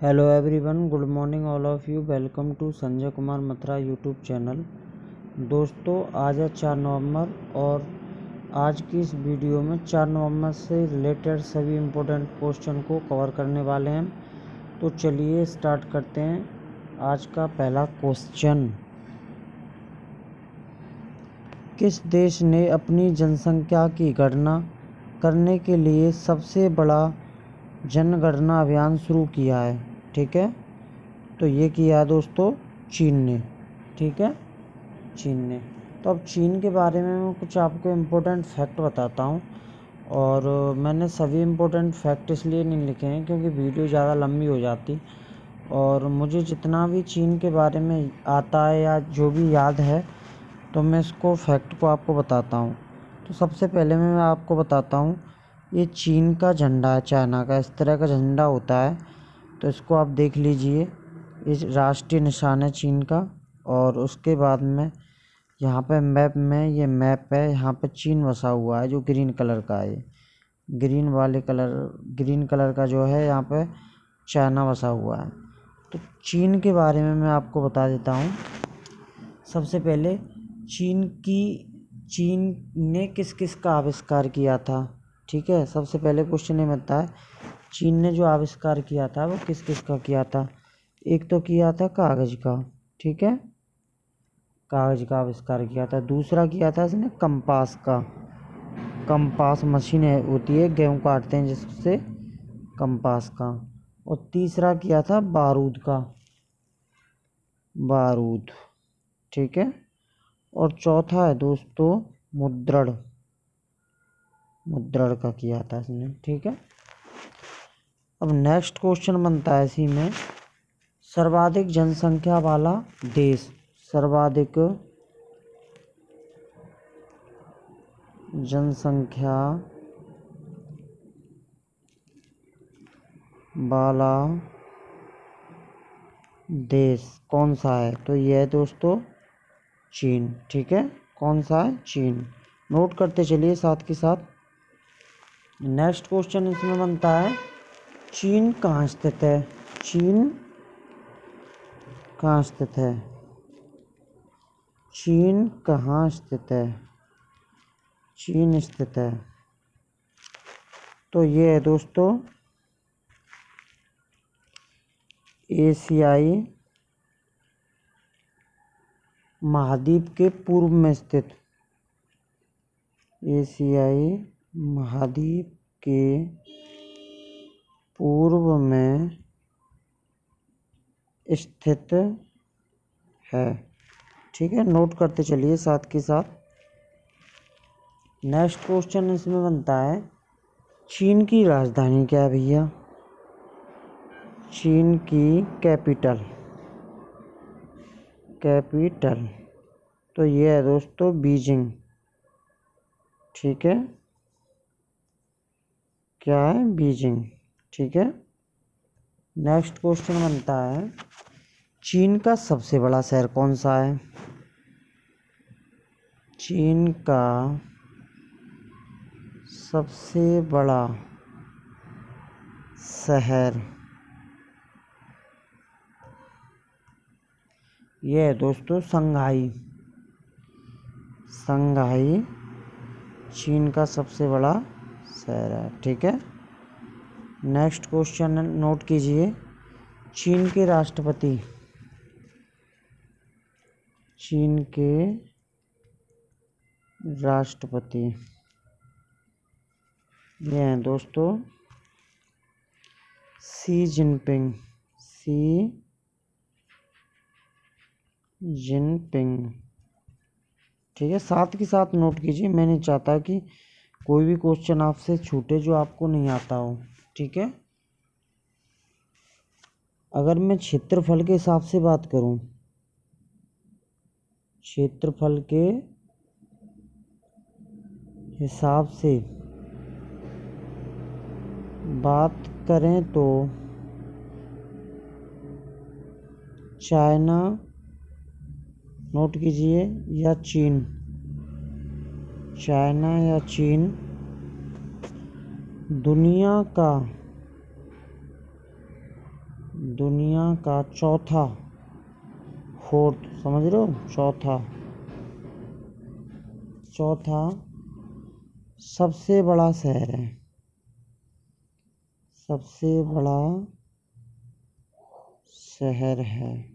Hello everyone, good morning all of you. Welcome to Sanjay Kumar Mathura YouTube channel. दोस्तों, आज है 4 नवंबर और आज की इस वीडियो में 4 नवंबर से रिलेटेड सभी इम्पोर्टेंट क्वेश्चन को कवर करने वाले हैं। तो चलिए स्टार्ट करते हैं। आज का पहला क्वेश्चन, किस देश ने अपनी जनसंख्या की गणना करने के लिए सबसे बड़ा जनगणना अभियान शुरू किया है? ठीक है, तो ये किया है दोस्तों चीन ने। ठीक है, चीन ने। तो अब चीन के बारे में मैं कुछ आपको इम्पोर्टेंट फैक्ट बताता हूँ। और मैंने सभी इम्पोर्टेंट फैक्ट इसलिए नहीं लिखे हैं क्योंकि वीडियो ज़्यादा लंबी हो जाती, और मुझे जितना भी चीन के बारे में आता है या जो भी याद है तो मैं इसको फैक्ट को आपको बताता हूँ। तो सबसे पहले मैं आपको बताता हूँ, ये चीन का झंडा है, चाइना का इस तरह का झंडा होता है। तो इसको आप देख लीजिए, इस राष्ट्रीय निशान है चीन का। और उसके बाद में यहाँ पे मैप में ये मैप है, यहाँ पे चीन बसा हुआ है जो ग्रीन कलर का है। ग्रीन कलर का जो है यहाँ पे चाइना बसा हुआ है। तो चीन के बारे में मैं आपको बता देता हूँ। सबसे पहले चीन ने किस किस का आविष्कार किया था? ठीक है, सबसे पहले क्वेश्चन ये बनता है, चीन ने जो आविष्कार किया था वो किस किस का किया था? एक तो किया था कागज़ का। ठीक है, कागज़ का आविष्कार किया था। दूसरा किया था इसने कंपास का। कंपास मशीन होती है, गेहूँ काटते हैं जिससे, कंपास का। और तीसरा किया था बारूद का, बारूद। ठीक है, और चौथा है दोस्तों मुद्रण का किया था इसने। ठीक है, अब नेक्स्ट क्वेश्चन बनता है इसी में, सर्वाधिक जनसंख्या वाला देश। सर्वाधिक जनसंख्या वाला देश कौन सा है? तो यह है दोस्तों चीन। ठीक है, कौन सा है? चीन। नोट करते चलिए साथ के साथ। नेक्स्ट क्वेश्चन इसमें बनता है, चीन कहाँ स्थित है? चीन कहाँ स्थित है? चीन कहाँ स्थित है? चीन स्थित है, तो ये है दोस्तों एशियाई महाद्वीप के पूर्व में स्थित। एशियाई महाद्वीप के पूर्व में स्थित है। ठीक है, नोट करते चलिए साथ के साथ। नेक्स्ट क्वेश्चन इसमें बनता है, चीन की राजधानी क्या है भैया? चीन की कैपिटल तो ये है दोस्तों बीजिंग। ठीक है, क्या है? बीजिंग। ठीक है, नेक्स्ट क्वेश्चन बनता है, चीन का सबसे बड़ा शहर कौन सा है? चीन का सबसे बड़ा शहर ये है दोस्तों शंघाई। चीन का सबसे बड़ा शहर है। ठीक है, नेक्स्ट क्वेश्चन नोट कीजिए, चीन के राष्ट्रपति ये हैं दोस्तों शी जिनपिंग। ठीक है, साथ के साथ नोट कीजिए, मैं नहीं चाहता कि कोई भी क्वेश्चन आपसे छूटे जो आपको नहीं आता हो। ठीक है, अगर मैं क्षेत्रफल के हिसाब से बात करूं, क्षेत्रफल के हिसाब से बात करें तो चाइना, नोट कीजिए, या चीन, चाइना या चीन दुनिया का दुनिया का चौथा, फोर्थ, समझ रहे हो, चौथा सबसे बड़ा शहर है, सबसे बड़ा शहर है,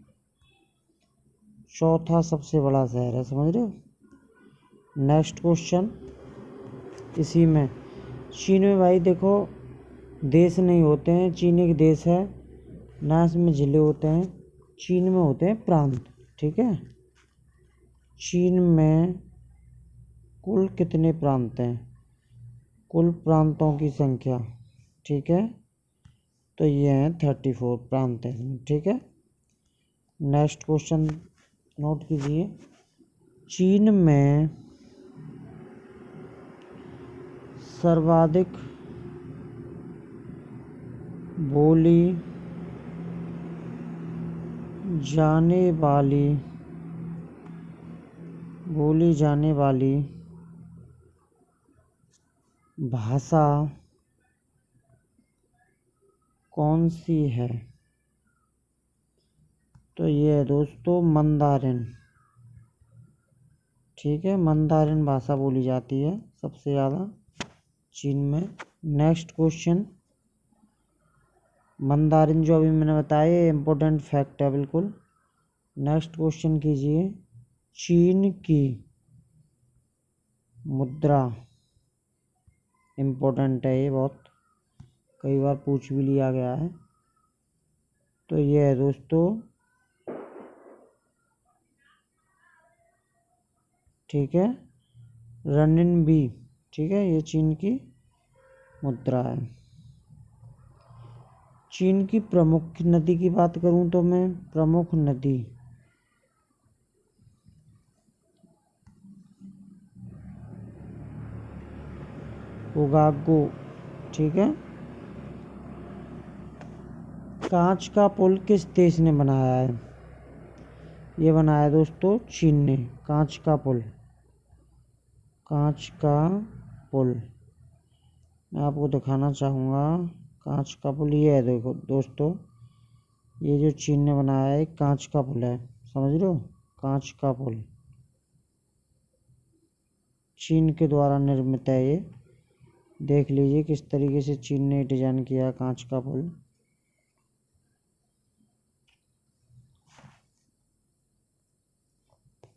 चौथा सबसे बड़ा शहर है, समझ रहे हो। नेक्स्ट क्वेश्चन इसी में, चीन में भाई देखो देश नहीं होते हैं, चीन एक देश है ना, इसमें जिले होते हैं, चीन में होते हैं प्रांत, ठीक है। चीन में कुल कितने प्रांत हैं, कुल प्रांतों की संख्या, ठीक है, तो ये हैं 34 प्रांत हैं, ठीक है। नेक्स्ट क्वेश्चन नोट कीजिए, चीन में सर्वाधिक बोली जाने वाली भाषा कौन सी है, तो ये है दोस्तों मंदारिन, ठीक है, मंदारिन भाषा बोली जाती है सबसे ज़्यादा चीन में। नेक्स्ट क्वेश्चन, मंदारिन जो अभी मैंने बताया ये इम्पोर्टेंट फैक्ट है बिल्कुल। नेक्स्ट क्वेश्चन कीजिए, चीन की मुद्रा, इम्पोर्टेंट है ये बहुत, कई बार पूछ भी लिया गया है, तो ये है दोस्तों, ठीक है, रनिनबी, ठीक है, ये चीन की मुद्रा है। चीन की प्रमुख नदी की बात करूं तो मैं, प्रमुख नदी उगागो, ठीक है। कांच का पुल किस देश ने बनाया है, ये बनाया दोस्तों चीन ने, कांच का पुल, कांच का पुल मैं आपको दिखाना चाहूँगा, कांच का पुल ये है, देखो दोस्तों, ये जो चीन ने बनाया है कांच का पुल है, समझ रहे हो, कांच का पुल चीन के द्वारा निर्मित है ये, देख लीजिए किस तरीके से चीन ने डिजाइन किया कांच का पुल।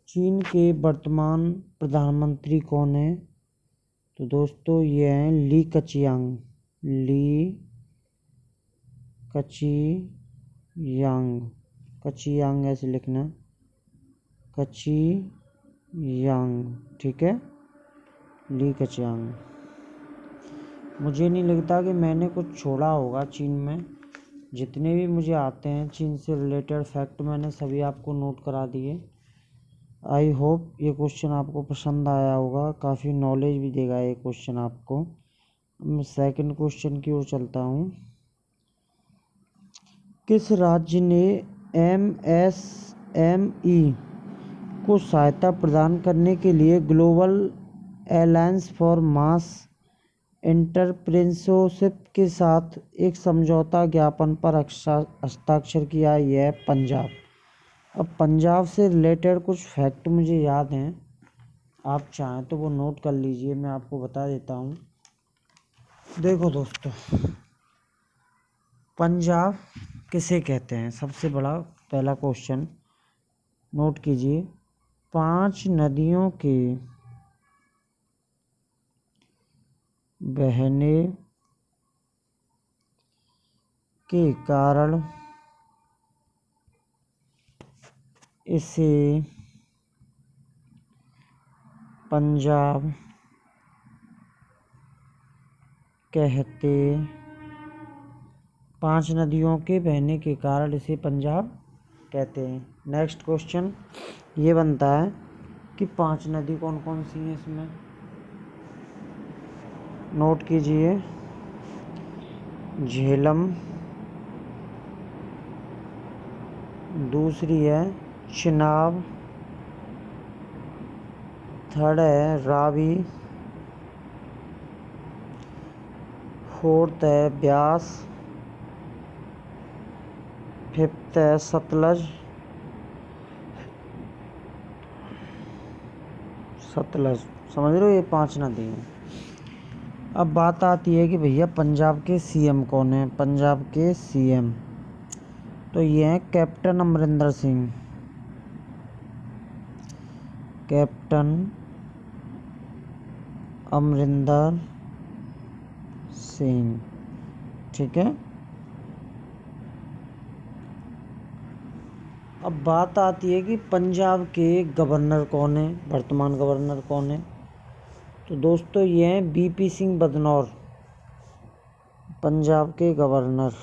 चीन के वर्तमान प्रधानमंत्री कौन है, तो दोस्तों ये हैं ली कचियांग, कचियांग ऐसे लिखना, कचियांग, ठीक है, ली कचियांग। मुझे नहीं लगता कि मैंने कुछ छोड़ा होगा चीन में, जितने भी मुझे आते हैं चीन से रिलेटेड फैक्ट मैंने सभी आपको नोट करा दिए। आई होप ये क्वेश्चन आपको पसंद आया होगा, काफ़ी नॉलेज भी देगा ये क्वेश्चन आपको। मैं सेकंड क्वेश्चन की ओर चलता हूँ, किस राज्य ने एमएसएमई को सहायता प्रदान करने के लिए global alliance for mass entrepreneurship के साथ एक समझौता ज्ञापन पर हस्ताक्षर किया, यह है पंजाब। अब पंजाब से रिलेटेड कुछ फैक्ट मुझे याद हैं, आप चाहें तो वो नोट कर लीजिए, मैं आपको बता देता हूँ। देखो दोस्तों, पंजाब किसे कहते हैं, सबसे बड़ा पहला क्वेश्चन नोट कीजिए, 5 नदियों के बहने के कारण इसे पंजाब कहते, 5 नदियों के बहने के कारण इसे पंजाब कहते हैं। नेक्स्ट क्वेश्चन ये बनता है कि 5 नदी कौन कौन सी हैं इसमें, नोट कीजिए, झेलम, दूसरी है चिनाब, थर्ड है रावी, फोर्थ है ब्यास, फिफ्थ है सतलज, सतलज, समझ रहे हो, ये 5 नदी हैं। अब बात आती है कि भैया पंजाब के सीएम कौन है। पंजाब के सीएम तो ये हैं कैप्टन अमरिंदर सिंह, कैप्टन अमरिंदर सिंह, ठीक है। अब बात आती है कि पंजाब के गवर्नर कौन है, वर्तमान गवर्नर कौन है। तो दोस्तों ये हैं बीपी सिंह बदनौर, पंजाब के गवर्नर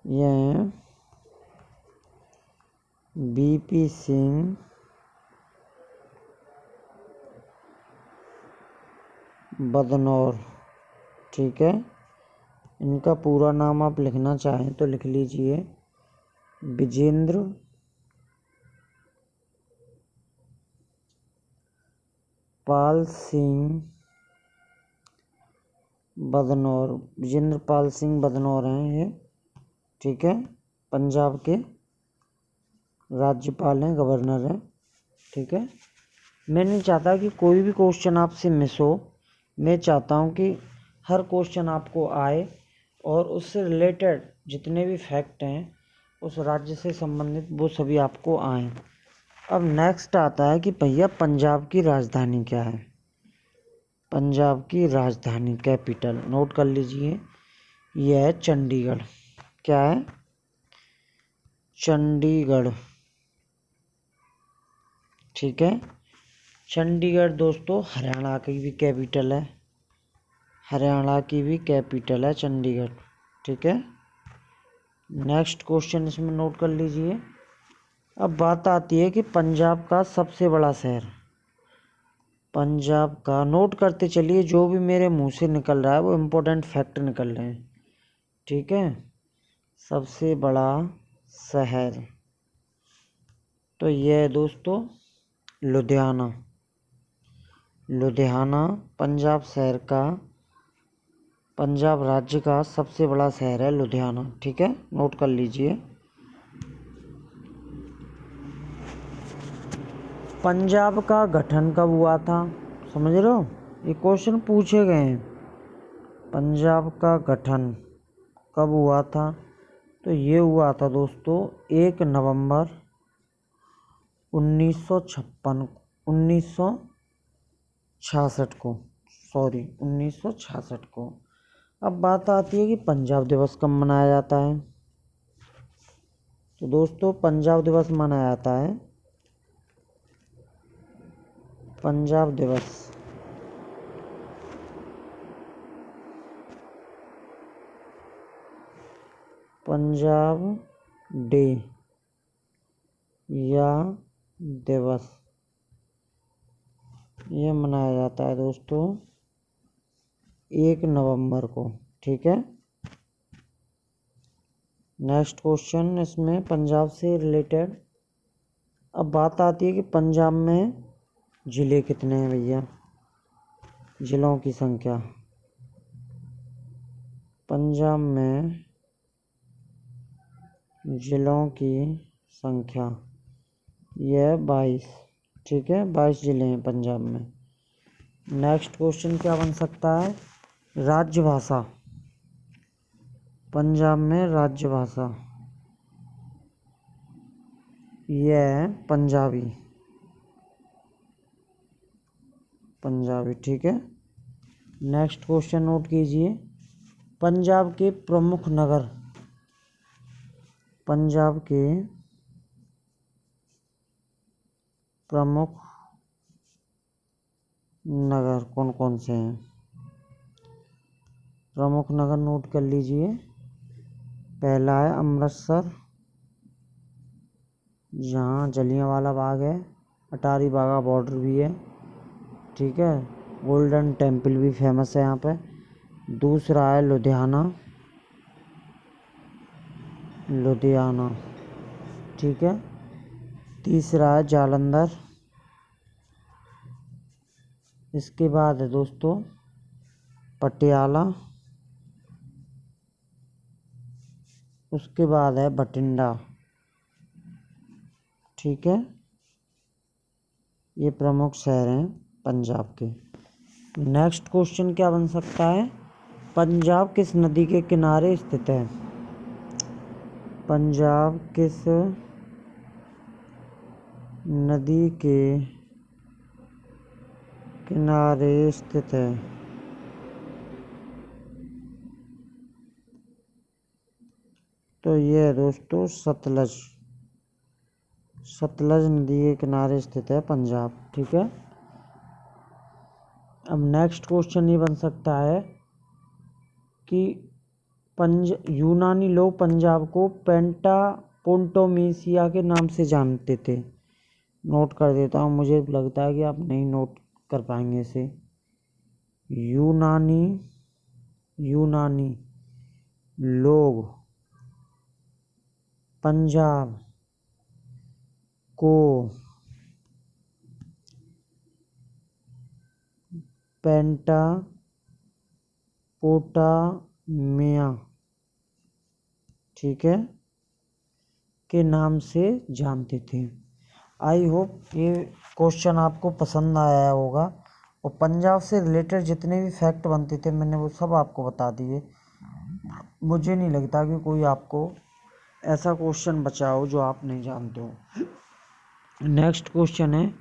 ये हैं बीपी सिंह बदनौर, ठीक है। इनका पूरा नाम आप लिखना चाहें तो लिख लीजिए, विजेंद्र पाल सिंह बदनौर, विजेंद्र पाल सिंह बदनौर हैं ये, ठीक है। पंजाब के राज्यपाल हैं, गवर्नर हैं, ठीक है। मैं नहीं चाहता कि कोई भी क्वेश्चन आपसे मिस हो, मैं चाहता हूँ कि हर क्वेश्चन आपको आए और उससे रिलेटेड जितने भी फैक्ट हैं उस राज्य से संबंधित वो सभी आपको आए। अब नेक्स्ट आता है कि भैया पंजाब की राजधानी क्या है। पंजाब की राजधानी कैपिटल नोट कर लीजिए, यह है चंडीगढ़। क्या है? चंडीगढ़, ठीक है। चंडीगढ़ दोस्तों हरियाणा की भी कैपिटल है, हरियाणा की भी कैपिटल है चंडीगढ़, ठीक है। नेक्स्ट क्वेश्चन इसमें नोट कर लीजिए। अब बात आती है कि पंजाब का सबसे बड़ा शहर, पंजाब का नोट करते चलिए, जो भी मेरे मुंह से निकल रहा है वो इम्पोर्टेंट फैक्ट निकल रहे हैं, ठीक है। सबसे बड़ा शहर तो यह है दोस्तों लुधियाना, लुधियाना पंजाब शहर का, पंजाब राज्य का सबसे बड़ा शहर है लुधियाना, ठीक है। नोट कर लीजिए। पंजाब का गठन कब हुआ था, समझ रहे हो, ये क्वेश्चन पूछे गए हैं। पंजाब का गठन कब हुआ था, तो ये हुआ था दोस्तों 1 नवंबर 1956 1966 को, सॉरी 1966 को। अब बात आती है कि पंजाब दिवस कब मनाया जाता है। तो दोस्तों पंजाब दिवस मनाया जाता है, पंजाब दिवस पंजाब डे या दिवस ये मनाया जाता है दोस्तों 1 नवंबर को, ठीक है। नेक्स्ट क्वेश्चन इसमें पंजाब से रिलेटेड। अब बात आती है कि पंजाब में ज़िले कितने हैं भैया, ज़िलों की संख्या। पंजाब में ज़िलों की संख्या यह 22, ठीक है, 22 ज़िले हैं पंजाब में। नेक्स्ट क्वेश्चन क्या बन सकता है, राजभाषा, पंजाब में राजभाषा यह है पंजाबी, पंजाबी, ठीक है। नेक्स्ट क्वेश्चन नोट कीजिए, पंजाब के प्रमुख नगर, पंजाब के प्रमुख नगर कौन कौन से हैं। प्रमुख नगर नोट कर लीजिए, पहला है अमृतसर, जहाँ जलियांवाला बाग है, अटारी वाघा बॉर्डर भी है, ठीक है। गोल्डन टेम्पल भी फेमस है यहाँ पे। दूसरा है लुधियाना, लुधियाना, ठीक है। तीसरा है जालंधर, इसके बाद है दोस्तों पटियाला, उसके बाद है बठिंडा। ठीक है, ये प्रमुख शहर हैं पंजाब के। नेक्स्ट क्वेश्चन क्या बन सकता है, पंजाब किस नदी के किनारे स्थित है? पंजाब किस नदी के किनारे स्थित है? तो ये है दोस्तों सतलज। सतलज नदी के किनारे स्थित है पंजाब। ठीक है, अब नेक्स्ट क्वेश्चन ये बन सकता है कि यूनानी लोग पंजाब को पोंटोमीसिया के नाम से जानते थे। नोट कर देता हूँ, मुझे लगता है कि आप नहीं नोट कर पाएंगे इसे। यूनानी लोग पंजाब को पोटापोटामिया, ठीक है, के नाम से जानते थे। आई होप ये क्वेश्चन आपको पसंद आया होगा, और पंजाब से रिलेटेड जितने भी फैक्ट बनते थे मैंने वो सब आपको बता दिए। मुझे नहीं लगता कि कोई आपको ऐसा क्वेश्चन बचा हो जो आप नहीं जानते हो। नेक्स्ट क्वेश्चन है,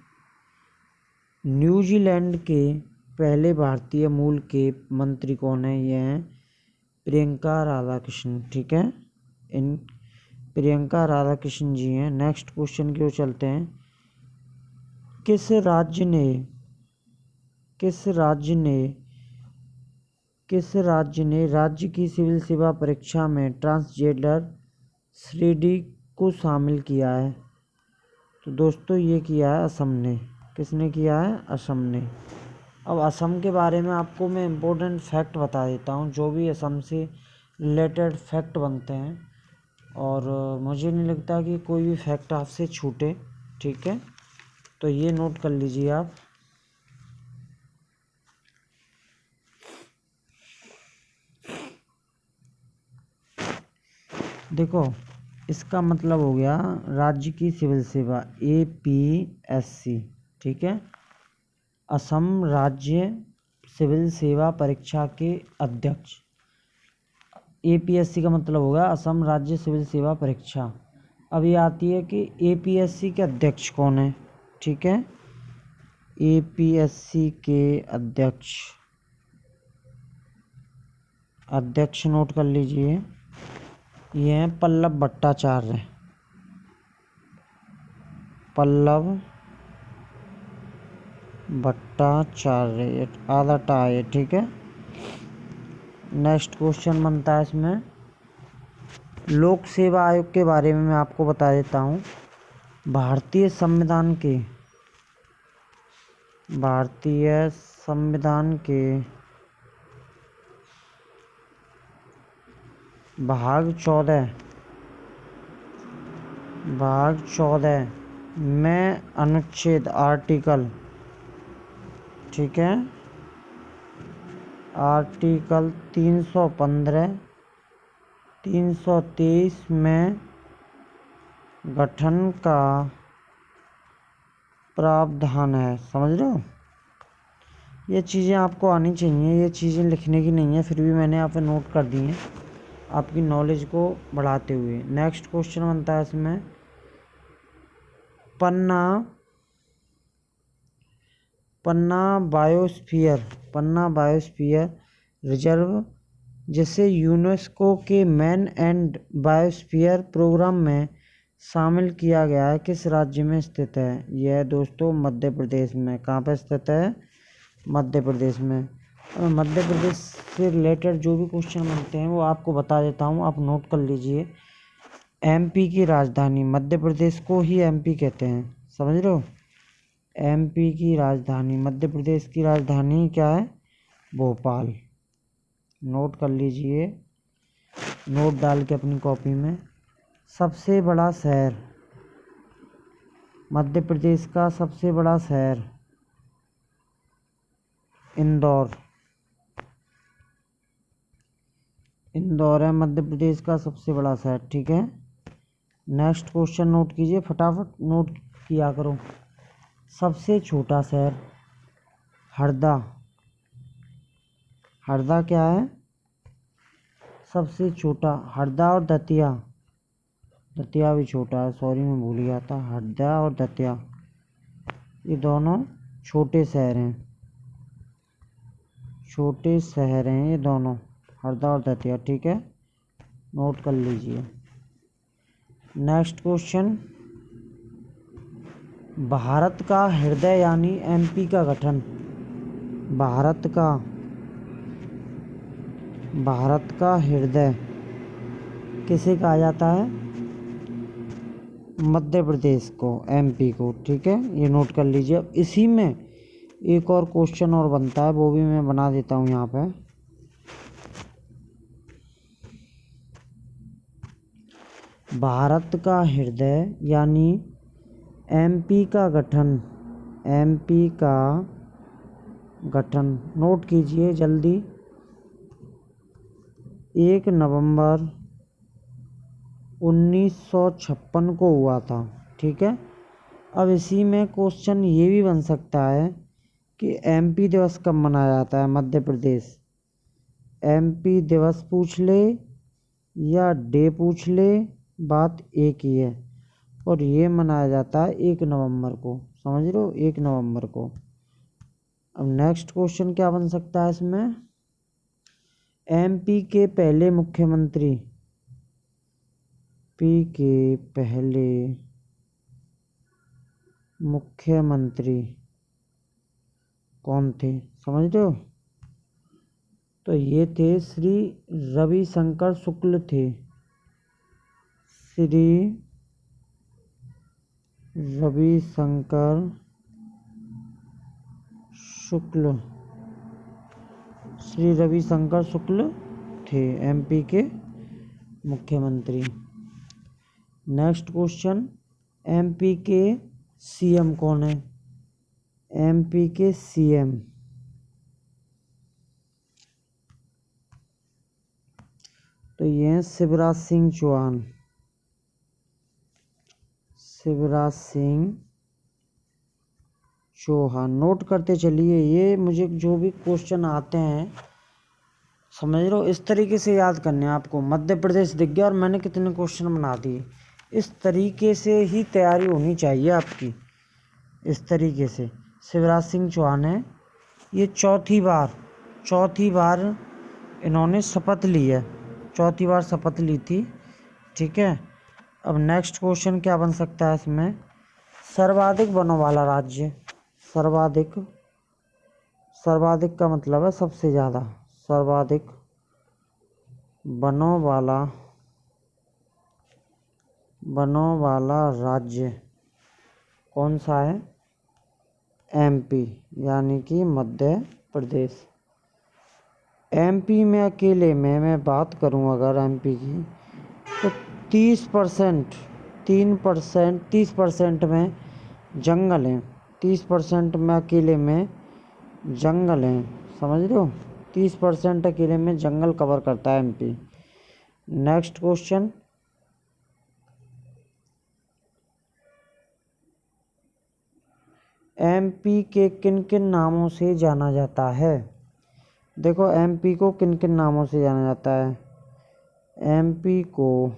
न्यूजीलैंड के पहले भारतीय मूल के मंत्री कौन है? ये हैं प्रियंका राधाकृष्णन। ठीक है, इन प्रियंका राधाकृष्णन जी हैं। नेक्स्ट क्वेश्चन की ओर चलते हैं, किस राज्य राज्य की सिविल सेवा परीक्षा में ट्रांसजेंडर श्रेणी को शामिल किया है? तो दोस्तों ये किया है असम ने। किसने किया है? असम ने। अब असम के बारे में आपको मैं इम्पोर्टेंट फैक्ट बता देता हूँ, जो भी असम से रिलेटेड फैक्ट बनते हैं, और मुझे नहीं लगता कि कोई भी फैक्ट आपसे छूटे। ठीक है, तो ये नोट कर लीजिए आप। देखो, इसका मतलब हो गया राज्य की सिविल सेवा, APSC। ठीक है, असम राज्य सिविल सेवा परीक्षा के अध्यक्ष। APSC का मतलब होगा असम राज्य सिविल सेवा परीक्षा। अब ये आती है कि APSC के अध्यक्ष कौन है? ठीक है, APSC के अध्यक्ष नोट कर लीजिए, ये हैं पल्लव भट्टाचार्य। आधा टा है। ठीक है, नेक्स्ट क्वेश्चन बनता है इसमें, लोक सेवा आयोग के बारे में मैं आपको बता देता हूँ। भारतीय संविधान के भाग 14 में अनुच्छेद आर्टिकल, ठीक है, आर्टिकल 315, 323 में गठन का प्रावधान है। समझ रहे हो? ये चीज़ें आपको आनी चाहिए, ये चीज़ें लिखने की नहीं है, फिर भी मैंने यहाँ पे नोट कर दी हैं आपकी नॉलेज को बढ़ाते हुए। नेक्स्ट क्वेश्चन बनता है इसमें, पन्ना बायोस्फीयर रिजर्व, जिसे यूनेस्को के मैन एंड बायोस्फीयर प्रोग्राम में शामिल किया गया है, किस राज्य में स्थित है? यह दोस्तों मध्य प्रदेश में। कहाँ पर स्थित है? मध्य प्रदेश में। मध्य प्रदेश से रिलेटेड जो भी क्वेश्चन बनते हैं वो आपको बता देता हूँ, आप नोट कर लीजिए। MP की राजधानी, मध्य प्रदेश को ही MP कहते हैं, समझ रहे हो? MP की राजधानी, मध्य प्रदेश की राजधानी क्या है? भोपाल। नोट कर लीजिए, नोट डाल के अपनी कॉपी में। सबसे बड़ा शहर, मध्य प्रदेश का सबसे बड़ा शहर इंदौर। इंदौर है मध्य प्रदेश का सबसे बड़ा शहर। ठीक है, नेक्स्ट क्वेश्चन नोट कीजिए, फटाफट नोट किया करो। सबसे छोटा शहर हरदा। हरदा क्या है? सबसे छोटा। हरदा और दतिया, दतिया भी छोटा है, सॉरी मैं भूल गया था। हरदा और दतिया ये दोनों छोटे शहर हैं, छोटे शहर हैं ये दोनों, हरदा और दतिया। ठीक है, नोट कर लीजिए। नेक्स्ट क्वेश्चन, भारत का हृदय यानी एमपी का गठन। भारत का हृदय किसे कहा जाता है? मध्य प्रदेश को, एमपी को। ठीक है, ये नोट कर लीजिए। अब इसी में एक और क्वेश्चन और बनता है, वो भी मैं बना देता हूँ यहाँ पे। भारत का हृदय यानी एमपी का गठन, एमपी का गठन नोट कीजिए जल्दी। 1 नवंबर 1956 को हुआ था। ठीक है, अब इसी में क्वेश्चन ये भी बन सकता है कि एमपी दिवस कब मनाया जाता है मध्य प्रदेश। एमपी दिवस पूछ ले या डे पूछ ले, बात एक ही है। और ये मनाया जाता है 1 नवंबर को, समझ रहे हो, 1 नवंबर को। अब नेक्स्ट क्वेश्चन क्या बन सकता है इसमें? एमपी के पहले मुख्यमंत्री, पी के पहले मुख्यमंत्री कौन थे, समझ रहे हो? तो ये थे श्री रविशंकर शुक्ल थे, श्री रविशंकर शुक्ल, श्री रविशंकर शुक्ल थे एमपी के मुख्यमंत्री। नेक्स्ट क्वेश्चन, एमपी के सीएम कौन है? एमपी के सीएम तो ये हैं शिवराज सिंह चौहान, शिवराज सिंह चौहान। नोट करते चलिए, ये मुझे जो भी क्वेश्चन आते हैं, समझ लो, इस तरीके से याद करने हैं आपको। मध्य प्रदेश दिख गया और मैंने कितने क्वेश्चन बना दिए। इस तरीके से ही तैयारी होनी चाहिए आपकी, इस तरीके से। शिवराज सिंह चौहान है, ये चौथी बार इन्होंने शपथ ली है, चौथी बार शपथ ली थी। ठीक है, अब नेक्स्ट क्वेश्चन क्या बन सकता है इसमें? सर्वाधिक वनों वाला राज्य। सर्वाधिक का मतलब है सबसे ज़्यादा। सर्वाधिक वनों वाला राज्य कौन सा है? एमपी यानी कि मध्य प्रदेश। एमपी में अकेले में मैं बात करूं अगर एमपी की, तो 30% में जंगल हैं। 30% में अकेले में जंगल हैं, समझ रहे हो? 30% अकेले में जंगल कवर करता है एमपी। नेक्स्ट क्वेश्चन, एमपी के किन किन नामों से जाना जाता है? देखो, एमपी को किन किन नामों से जाना जाता है? एमपी को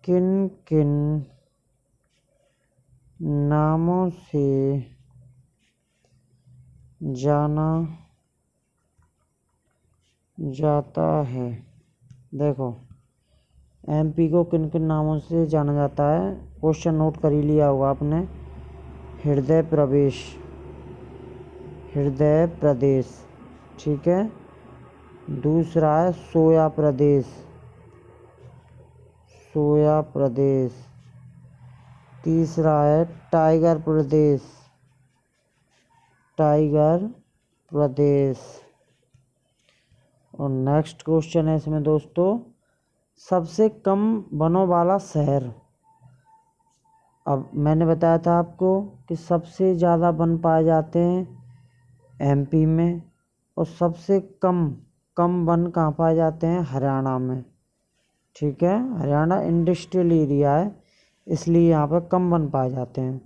किन किन नामों से जाना जाता है? देखो, एमपी को किन किन नामों से जाना जाता है, क्वेश्चन नोट कर ही लिया होगा आपने। हृदय प्रदेश, ठीक है। दूसरा है सोया प्रदेश। तीसरा है टाइगर प्रदेश। और नेक्स्ट क्वेश्चन है इसमें दोस्तों, सबसे कम वनों वाला शहर। अब मैंने बताया था आपको कि सबसे ज़्यादा वन पाए जाते हैं एमपी में, और सबसे कम कम वन कहाँ पाए जाते हैं? हरियाणा में। ठीक है, हरियाणा इंडस्ट्रियल एरिया है, इसलिए यहाँ पर कम वन पाए जाते हैं।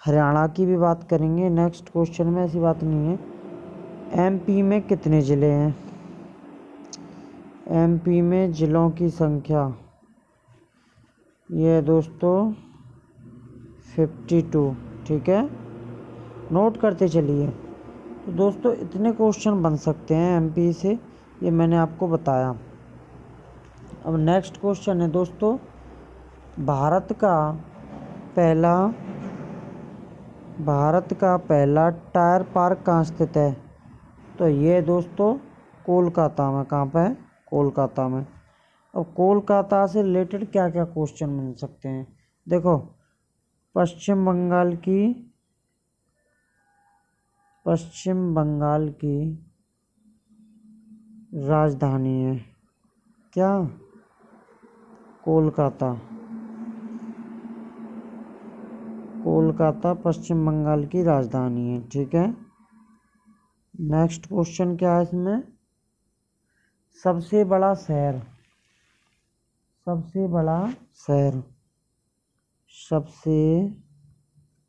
हरियाणा की भी बात करेंगे नेक्स्ट क्वेश्चन में, ऐसी बात नहीं है। एमपी में कितने ज़िले हैं? एमपी में ज़िलों की संख्या ये है दोस्तों 52। ठीक है, नोट करते चलिए। तो दोस्तों इतने क्वेश्चन बन सकते हैं एमपी से, ये मैंने आपको बताया। अब नेक्स्ट क्वेश्चन है दोस्तों, भारत का पहला टायर पार्क कहाँ स्थित है? तो ये दोस्तों कोलकाता में। कहाँ पे है? कोलकाता में। अब कोलकाता से रिलेटेड क्या क्या क्वेश्चन बन सकते हैं? देखो, पश्चिम बंगाल की राजधानी है क्या? कोलकाता पश्चिम बंगाल की राजधानी है। ठीक है, नेक्स्ट क्वेश्चन क्या है इसमें? सबसे बड़ा शहर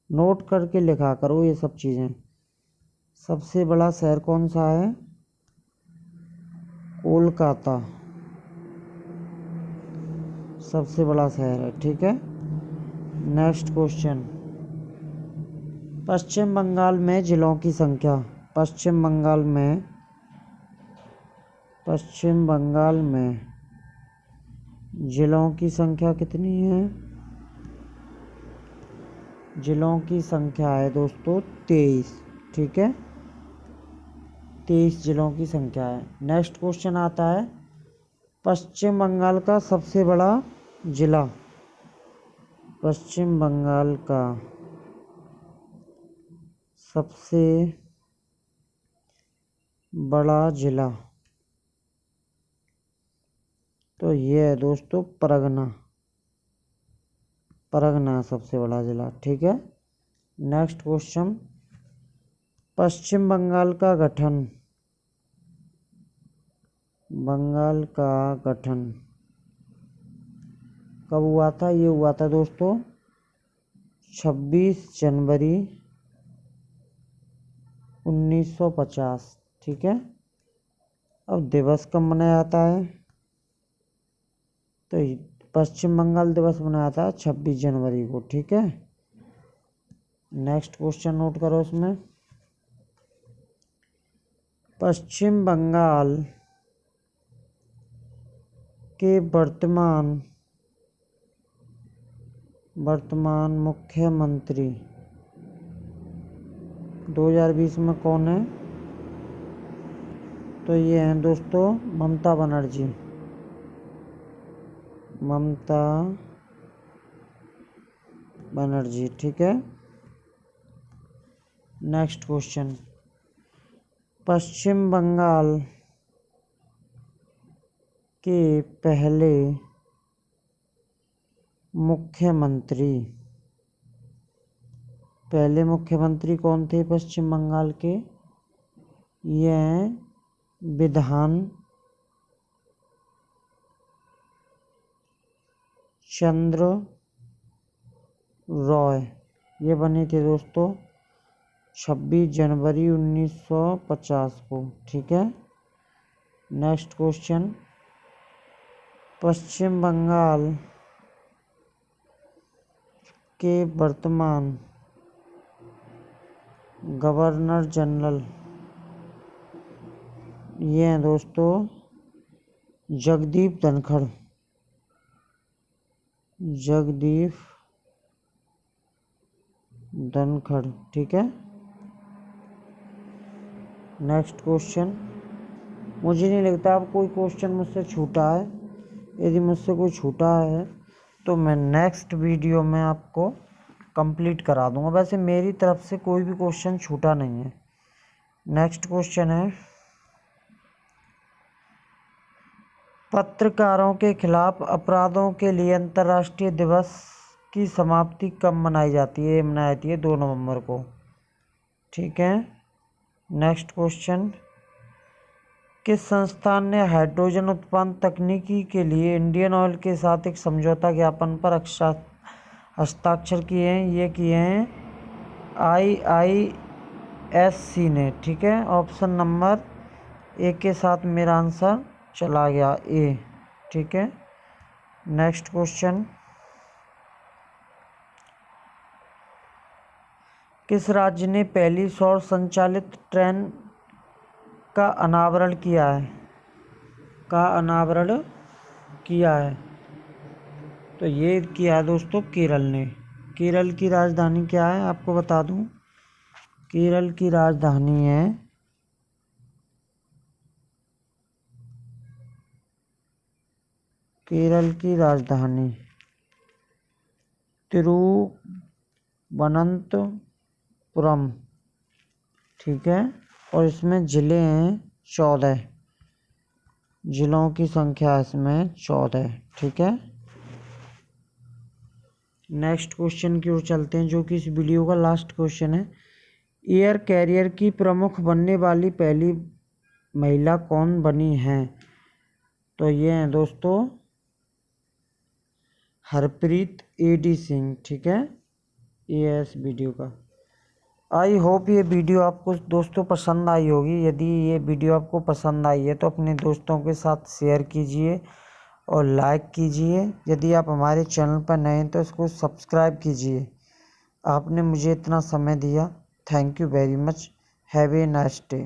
नोट करके लिखा करो ये सब चीज़ें। सबसे बड़ा शहर कौन सा है? कोलकाता सबसे बड़ा शहर है। ठीक है, नेक्स्ट क्वेश्चन, पश्चिम बंगाल में ज़िलों की संख्या। पश्चिम बंगाल में ज़िलों की संख्या कितनी है? ज़िलों की संख्या है दोस्तों 23। ठीक है, 23 ज़िलों की संख्या है। नेक्स्ट क्वेश्चन आता है, पश्चिम बंगाल का सबसे बड़ा ज़िला। पश्चिम बंगाल का सबसे बड़ा ज़िला तो ये है दोस्तों परगना सबसे बड़ा ज़िला। ठीक है, नेक्स्ट क्वेश्चन, पश्चिम बंगाल का गठन कब हुआ था? ये हुआ था दोस्तों 26 जनवरी 1950। ठीक है, अब दिवस कब मनाया जाता है? तो पश्चिम बंगाल दिवस मनाया था 26 जनवरी को। ठीक है, नेक्स्ट क्वेश्चन नोट करो इसमें, पश्चिम बंगाल के वर्तमान मुख्यमंत्री 2020 में कौन है? तो ये हैं दोस्तों ममता बनर्जी। ठीक है, नेक्स्ट क्वेश्चन, पश्चिम बंगाल के पहले मुख्यमंत्री कौन थे पश्चिम बंगाल के? ये हैं विधान चंद्र रॉय। ये बने थे दोस्तों 26 जनवरी 1950 को। ठीक है, नेक्स्ट क्वेश्चन, पश्चिम बंगाल के वर्तमान गवर्नर जनरल ये हैं दोस्तों जगदीप धनखड़। ठीक है, नेक्स्ट क्वेश्चन, मुझे नहीं लगता अब कोई क्वेश्चन मुझसे छूटा है। यदि मुझसे कोई छूटा है तो मैं नेक्स्ट वीडियो में आपको कंप्लीट करा दूंगा। वैसे मेरी तरफ से कोई भी क्वेश्चन छूटा नहीं है। नेक्स्ट क्वेश्चन है, पत्रकारों के खिलाफ अपराधों के लिए अंतर्राष्ट्रीय दिवस की समाप्ति कब मनाई जाती है? मनाई जाती है 2 नवंबर को। ठीक है, नेक्स्ट क्वेश्चन, किस संस्थान ने हाइड्रोजन उत्पादन तकनीकी के लिए इंडियन ऑयल के साथ एक समझौता ज्ञापन पर हस्ताक्षर किए हैं? ये किए हैं IISC ने। ठीक है, ऑप्शन नंबर ए के साथ मेरा आंसर चला गया, ए। ठीक है, नेक्स्ट क्वेश्चन। किस राज्य ने पहली सौर संचालित ट्रेन का अनावरण किया है? तो ये किया है दोस्तों केरल ने। केरल की राजधानी क्या है आपको बता दूं? केरल की राजधानी है तिरुवनंतपुरम। ठीक है, और इसमें ज़िले हैं 14, जिलों की संख्या इसमें 14। ठीक है, नेक्स्ट क्वेश्चन की ओर चलते हैं, जो कि इस वीडियो का लास्ट क्वेश्चन है। एयर कैरियर की प्रमुख बनने वाली पहली महिला कौन बनी हैं? तो ये हैं दोस्तों हरप्रीत AD सिंह। ठीक है, ये है इस वीडियो का। आई होप ये वीडियो आपको दोस्तों पसंद आई होगी। यदि ये वीडियो आपको पसंद आई है तो अपने दोस्तों के साथ शेयर कीजिए और लाइक कीजिए। यदि आप हमारे चैनल पर नए हैं तो इसको सब्सक्राइब कीजिए। आपने मुझे इतना समय दिया, thank you very much. Have a nice day.